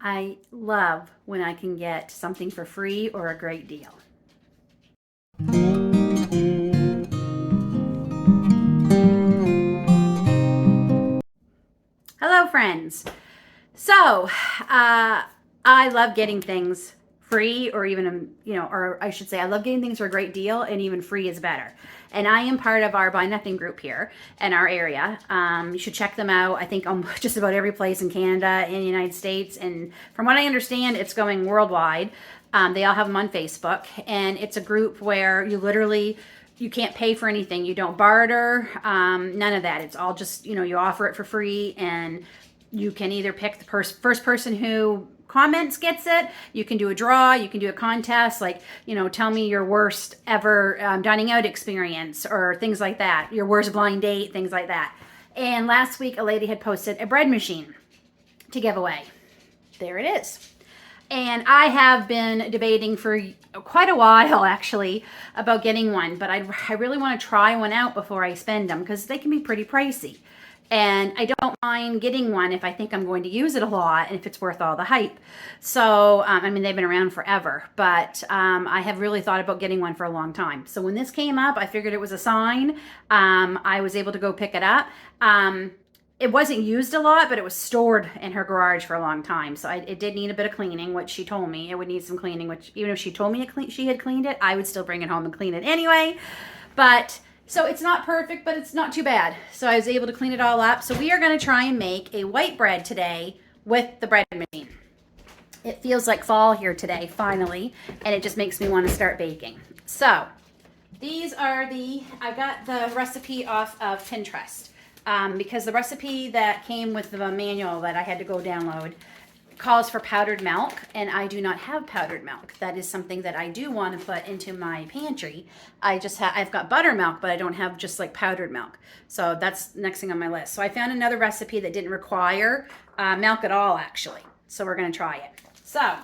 I love when I can get something for free or a great deal. Hello, friends. So, I love getting things free or even, or I should say, I love getting things for a great deal, and even free is better. And I am part of our Buy Nothing group here in our area. You should check them out. I think just about every place in Canada and the United States. And from what I understand, it's going worldwide. They all have them on Facebook. And it's a group where you can't pay for anything. You don't barter, none of that. It's all just, you offer it for free, and you can either pick the first person who comments gets it. You can do a draw. You can do a contest, like, tell me your worst ever dining out experience or things like that. Your worst blind date, things like that. And last week, a lady had posted a bread machine to give away. There it is. And I have been debating for quite a while, actually, about getting one. But I really want to try one out before I spend them, because they can be pretty pricey. And I don't mind getting one if I think I'm going to use it a lot and if it's worth all the hype. So, they've been around forever, but I have really thought about getting one for a long time. So when this came up, I figured it was a sign. I was able to go pick it up. It wasn't used a lot, but it was stored in her garage for a long time. So it did need a bit of cleaning, which she told me it would need some cleaning, which even if she told me she had cleaned it, I would still bring it home and clean it anyway. But so it's not perfect, but it's not too bad. So I was able to clean it all up. So we are going to try and make a white bread today with the bread machine. It feels like fall here today, finally, and it just makes me want to start baking. So these are I got the recipe off of Pinterest, because the recipe that came with the manual that I had to go download calls for powdered milk, and I do not have powdered milk. That is something that I do want to put into my pantry. I've got buttermilk, but I don't have just like powdered milk. So that's the next thing on my list. So I found another recipe that didn't require milk at all, actually. So we're going to try it. So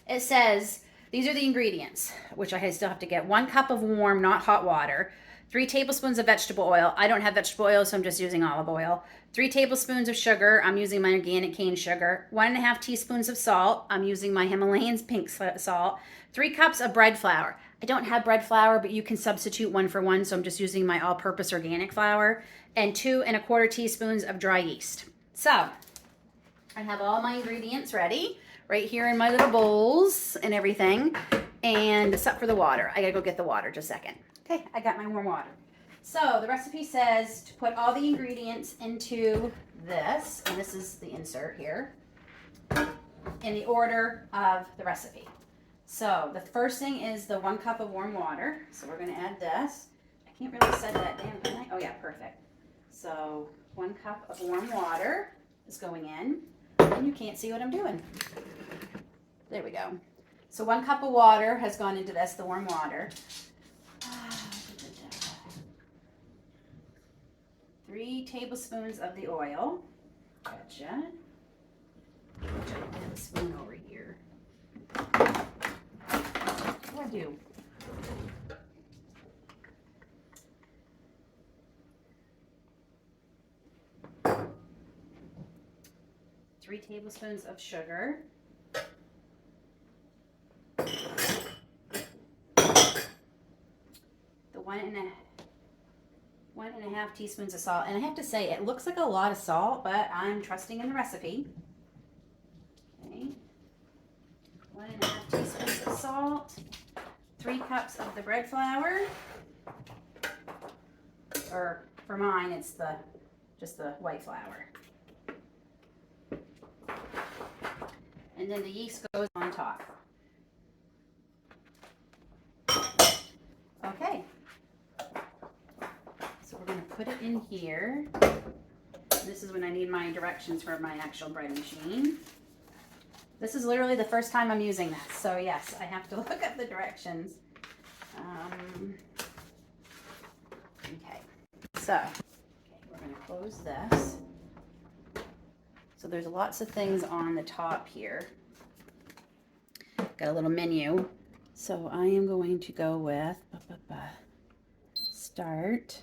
it says, these are the ingredients, which I still have to get. 1 cup of warm, not hot water. 3 tablespoons of vegetable oil. I don't have vegetable oil, so I'm just using olive oil. 3 tablespoons of sugar. I'm using my organic cane sugar. 1.5 teaspoons of salt. I'm using my Himalayan pink salt. 3 cups of bread flour. I don't have bread flour, but you can substitute 1 for 1, so I'm just using my all-purpose organic flour. And 2.25 teaspoons of dry yeast. So I have all my ingredients ready right here in my little bowls and everything. And except for the water. I gotta go get the water just a second. Okay, I got my warm water. So the recipe says to put all the ingredients into this, and this is the insert here, in the order of the recipe. So the first thing is the 1 cup of warm water. So we're going to add this. I can't really set that down, can I? Oh yeah, perfect. So 1 cup of warm water is going in, and you can't see what I'm doing. There we go. So 1 cup of water has gone into this, the warm water. 3 tablespoons of the oil. Gotcha. I don't have a spoon over here. What do I do? Three tablespoons of sugar. The 1.5 teaspoons of salt. And I have to say, it looks like a lot of salt, but I'm trusting in the recipe. Okay. 1.5 teaspoons of salt. 3 cups of the bread flour. Or for mine, it's just the white flour. And then the yeast goes on top. Okay. So we're going to put it in here. This is when I need my directions for my actual bread machine. This is literally the first time I'm using this. So yes, I have to look up the directions. Okay. So, we're going to close this. So there's lots of things on the top here. Got a little menu. So I am going to go with start.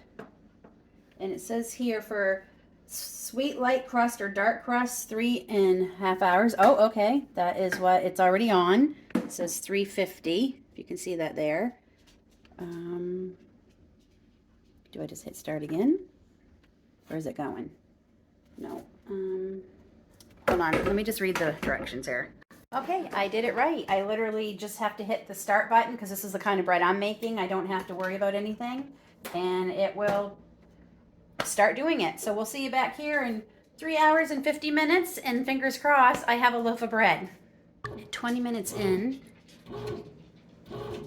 And it says here for Sweet light crust or dark crust, 3.5 hours. Oh, okay. That is what it's already on. It says 350. If you can see that there. Do I just hit start again? Where is it going? No. Hold on. Let me just read the directions here. Okay, I did it right. I literally just have to hit the start button because this is the kind of bread I'm making. I don't have to worry about anything. And it will start doing it. So we'll see you back here in 3 hours and 50 minutes. And fingers crossed, I have a loaf of bread. 20 minutes in,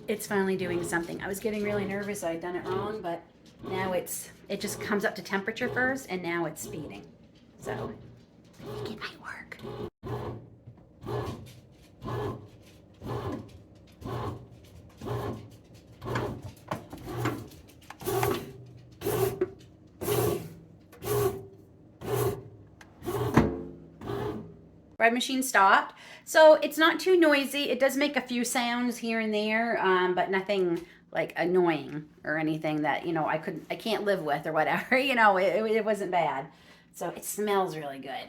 it's finally doing something. I was getting really nervous. I'd done it wrong, but now it just comes up to temperature first, and now it's speeding. So I think it might work. Bread machine stopped. So it's not too noisy. It does make a few sounds here and there, but nothing like annoying or anything that, you know, I can't live with or whatever. You know, it wasn't bad. So it smells really good.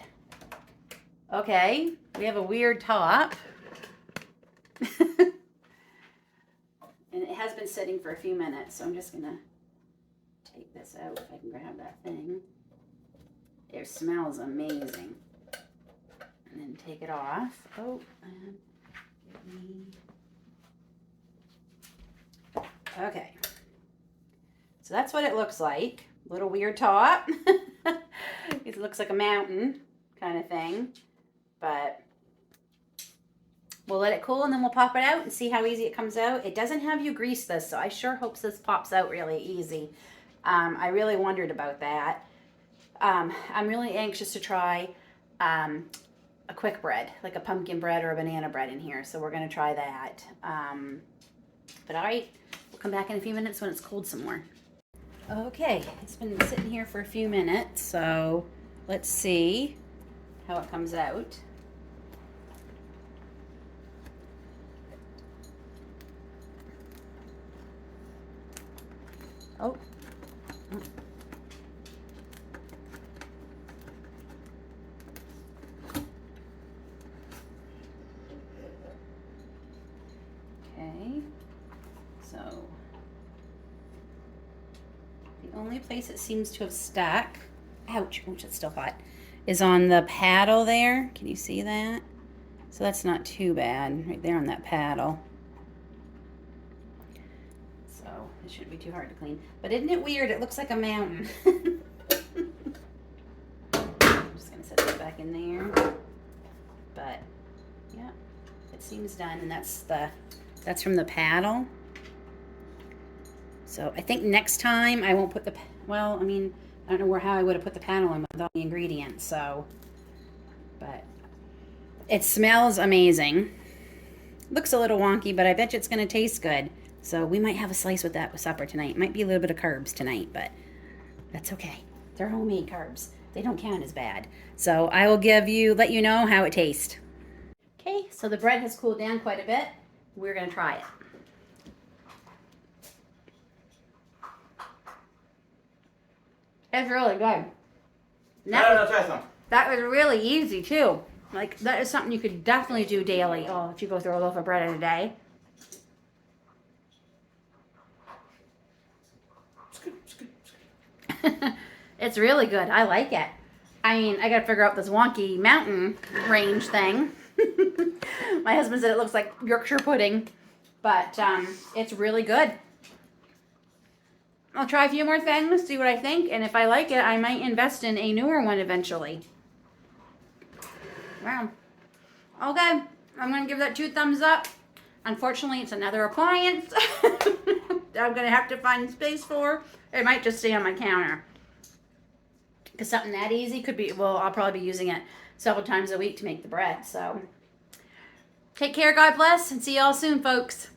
Okay, we have a weird top. And it has been sitting for a few minutes, so I'm just gonna take this out if I can grab that thing. It smells amazing. And then take it off. Oh, and get me. Okay. So that's what it looks like. Little weird top. It looks like a mountain kind of thing. But we'll let it cool and then we'll pop it out and see how easy it comes out. It doesn't have you grease this, so I sure hope this pops out really easy. I really wondered about that. I'm really anxious to try a quick bread, like a pumpkin bread or a banana bread in here. So we're going to try that. But all right, we'll come back in a few minutes when it's cooled some more. Okay, it's been sitting here for a few minutes, so let's see how it comes out. Oh. Okay, so the only place it seems to have stuck, ouch, it's still hot, is on the paddle there. Can you see that? So that's not too bad, right there on that paddle. So it shouldn't be too hard to clean. But isn't it weird? It looks like a mountain. I'm just gonna set that back in there. But yeah, it seems done, and that's from the paddle. So I think next time I won't put the, well, I mean, I don't know how I would have put the paddle in with all the ingredients, so, but it smells amazing. Looks a little wonky, but I bet you it's going to taste good. So we might have a slice with that with supper tonight. Might be a little bit of carbs tonight, but that's okay. They're homemade carbs. They don't count as bad. So I will let you know how it tastes. Okay, so the bread has cooled down quite a bit. We're going to try it. It's really good. That was really easy too. Like, that is something you could definitely do daily. Oh, if you go through a loaf of bread in a day. It's really good. I like it. I mean, I gotta figure out this wonky mountain range thing. My husband said it looks like Yorkshire pudding, but it's really good. I'll try a few more things, see what I think, and if I like it, I might invest in a newer one eventually. Wow. Okay, I'm going to give that 2 thumbs up. Unfortunately, it's another appliance I'm going to have to find space for. It might just stay on my counter. Because something that easy could be, well, I'll probably be using it several times a week to make the bread. So, take care, God bless, and see y'all soon, folks.